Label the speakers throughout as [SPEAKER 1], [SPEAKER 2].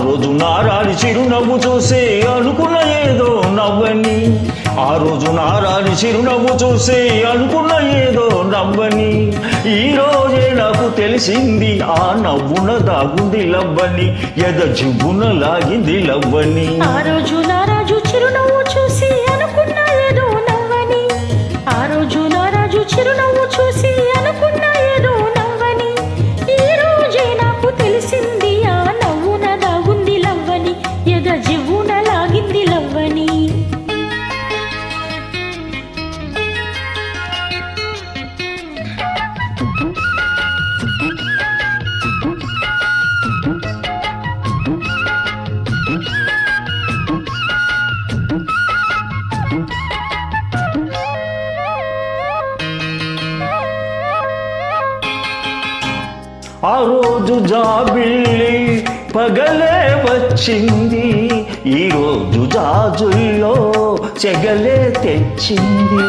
[SPEAKER 1] రోజు నారాడి చిరునవ్వు చూసి అనుకున్న ఏదో నవ్వని, ఆ రోజు నారాడి చిరునవ్వు చూసి అనుకున్న ఏదో నవ్వని, ఈ రోజే నాకు తెలిసింది ఆ నవ్వున దాగుంది లవ్వని, ఎద జివ్వున లాగింది లవ్వని.
[SPEAKER 2] ఆ రోజు నారాజు చిరునవ్వు చూసి అనుకున్న ఏదో నవ్వని, ఆ రోజు నారాజు చిరునవ్వు చూసి అనుకున్న ఏదో నవ్వని, ఈ రోజే నాకు తెలిసింది ఆ నవ్వున దాగుంది లవ్వని, ఎద జివ్వున లాగింది లవ్వని.
[SPEAKER 1] ఆ రోజు జాబిల్లి పగలే వచ్చింది, ఈ రోజు జాజుల్లో చెగలే తెచ్చింది.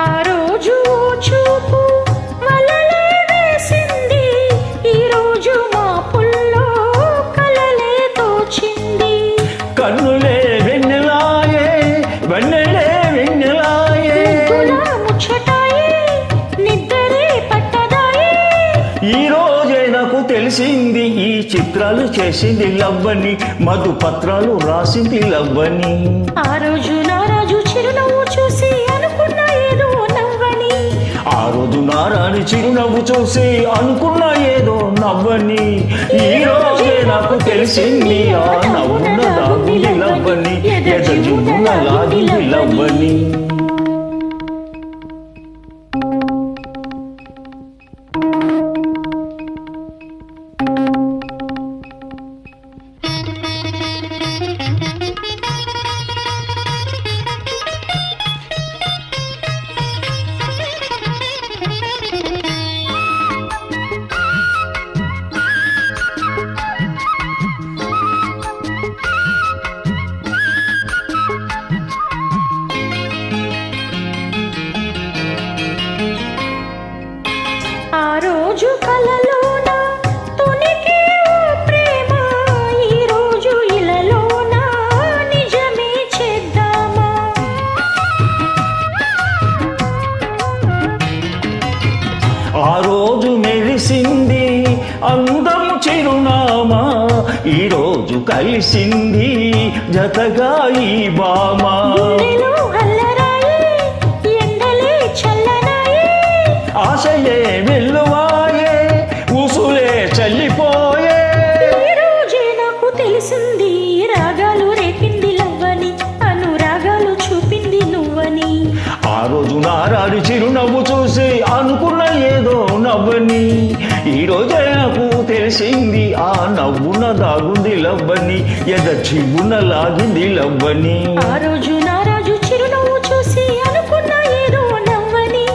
[SPEAKER 2] ఆ రోజు చూపు వలలే వేసింది, ఈ రోజు మా పుల్లో కలలే తోచింది.
[SPEAKER 1] కన్నులే వెన్నెలాయే వెన్నెలే వెన్నెలాయే, ఈ రోజే నాకు తెలిసింది ఈ చిత్రాలు చేసింది లవ్వని, మధు పత్రాలు రాసింది లవ్వని.
[SPEAKER 2] ఆ రోజు నారాజు చిరునవ్వు చూసి అనుకున్న ఏదో నవ్వని,
[SPEAKER 1] ఆ రోజు నారాని చిరునవ్వు చూసి అనుకున్న ఏదో నవ్వని, ఈ రోజే నాకు తెలిసింది ఆ నవ్వున దాగుంది లవ్వని, ఎద జివ్వున లాగింది లవ్వని.
[SPEAKER 2] ఆ రోజు కలలోన తొనికి ప్రేమ, ఈ రోజు ఇలలోన నిజమే చేద్దామా.
[SPEAKER 1] ఆ రోజు మెరిసింది అందం చిరునామా, ఈ రోజు కలిసింది జతగా ఈ బామా.
[SPEAKER 2] గుండెలో అల్లరాయి ఎండలే చల్లనాయి,
[SPEAKER 1] ఆశలే వెల్లువాయే ఉసులే చల్లిపోయే,
[SPEAKER 2] ఈ రోజే నాకు తెలిసింది రాగాలు రేపింది లవ్వని, అనురాగాలు చూపింది నువ్వని.
[SPEAKER 1] ఆ రోజు నారాడి చిరునవ్వు చూసి అనుకున్న ఏదో నవ్వని, ఈ రోజే నాకు తెలిసింది ఆ నవ్వున దాగుంది లవ్వని, ఎద జివ్వున లాగింది లవ్వని.
[SPEAKER 2] ఆ రోజు నారాజు చిరునవ్వు చూసి అనుకున్న ఏదో నవ్వని,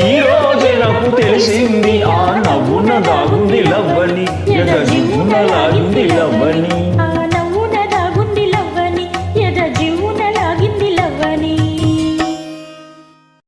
[SPEAKER 1] ఈ రోజే నాకు తెలిసింది ఆ నవ్వున దాగుంది లవ్వని, ఎద జివ్వున లాగింది లవ్వని.